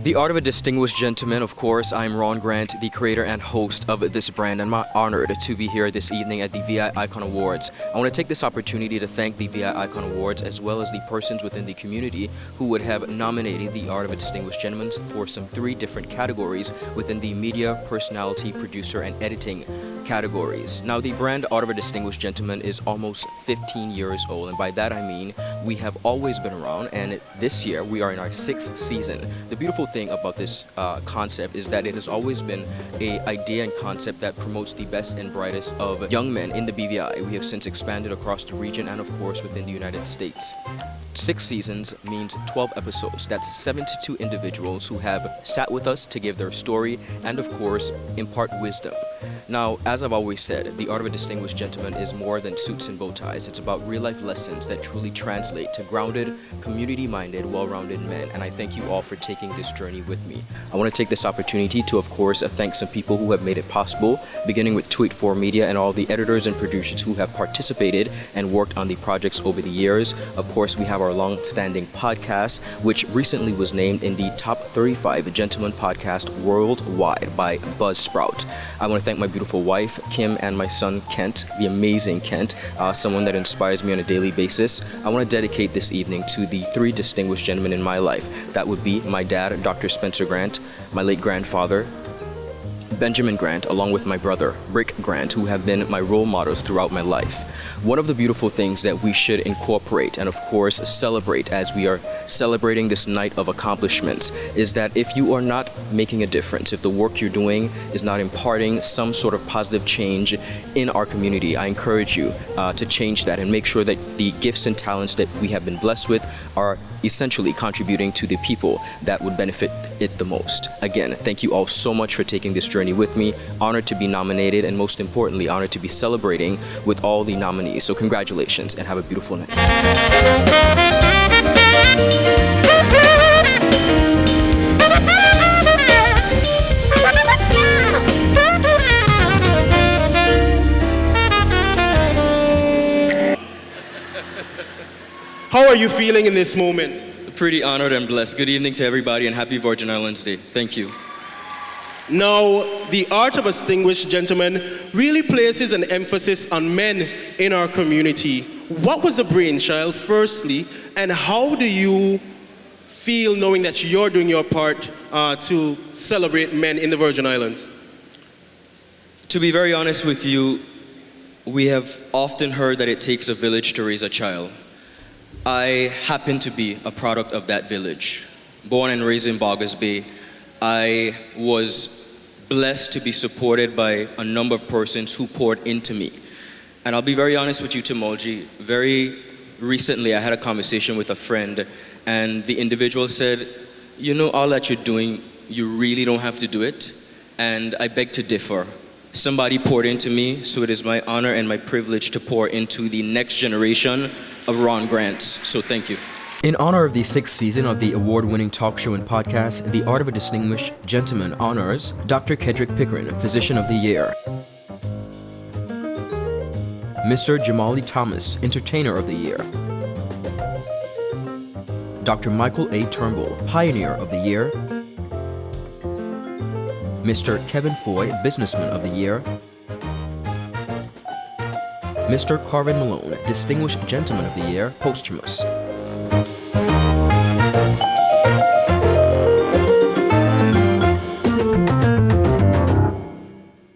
The Art of a Distinguished Gentleman, of course. I'm Ronn Grant, the creator and host of this brand, and I'm honored to be here this evening at the VI Icon Awards. I want to take this opportunity to thank the VI Icon Awards as well as the persons within the community who would have nominated the Art of a Distinguished Gentleman for some 3 different categories within the media, personality, producer, and editing categories. Now, the brand Art of a Distinguished Gentleman is almost 15 years old, and by that I mean we have always been around, and this year we are in our 6th season. The beautiful thing about this concept is that it has always been an idea and concept that promotes the best and brightest of young men in the BVI. We have since expanded across the region and of course within the United States. 6 seasons means 12 episodes. That's 72 individuals who have sat with us to give their story and of course impart wisdom. Now, as I've always said, the Art of a Distinguished Gentleman is more than suits and bow ties. It's about real life lessons that truly translate to grounded, community-minded, well-rounded men, and I thank you all for taking this journey with me. I want to take this opportunity to, of course, thank some people who have made it possible, beginning with Tweet4 Media and all the editors and producers who have participated and worked on the projects over the years. Of course, we have our long-standing podcast, which recently was named in the top 35 gentleman podcast worldwide by Buzzsprout. I want to thank my beautiful wife, Kim, and my son, Kent, the amazing Kent, someone that inspires me on a daily basis. I want to dedicate this evening to the 3 distinguished gentlemen in my life. That would be my dad, Dr. Spencer Grant, my late grandfather, Benjamin Grant, along with my brother, Rick Grant, who have been my role models throughout my life. One of the beautiful things that we should incorporate and of course celebrate as we are celebrating this night of accomplishments is that if you are not making a difference, if the work you're doing is not imparting some sort of positive change in our community, I encourage you to change that and make sure that the gifts and talents that we have been blessed with are essentially contributing to the people that would benefit it the most. Again, thank you all so much for taking this journey with me. Honored to be nominated and most importantly, honored to be celebrating with all the nominees. So congratulations and have a beautiful night. How are you feeling in this moment? Pretty honored and blessed. Good evening to everybody and happy Virgin Islands Day. Thank you. Now, the Art of a Distinguished Gentleman really places an emphasis on men in our community. What was the brainchild, firstly, and how do you feel knowing that you're doing your part to celebrate men in the Virgin Islands? To be very honest with you, we have often heard that it takes a village to raise a child. I happen to be a product of that village. Born and raised in Boggers Bay, I was blessed to be supported by a number of persons who poured into me. And I'll be very honest with you, Timolji, very recently I had a conversation with a friend and the individual said, you know, all that you're doing, you really don't have to do it. And I beg to differ. Somebody poured into me, so it is my honor and my privilege to pour into the next generation of Ronn Grants. So thank you. In honor of the 6th season of the award-winning talk show and podcast, The Art of a Distinguished Gentleman honors Dr. Kedrick Pickering, Physician of the Year, Mr. Jamali Thomas, Entertainer of the Year, Dr. Michael A. Turnbull, Pioneer of the Year, Mr. Kevin Foy, Businessman of the Year, Mr. Carvin Malone, Distinguished Gentleman of the Year, Posthumous,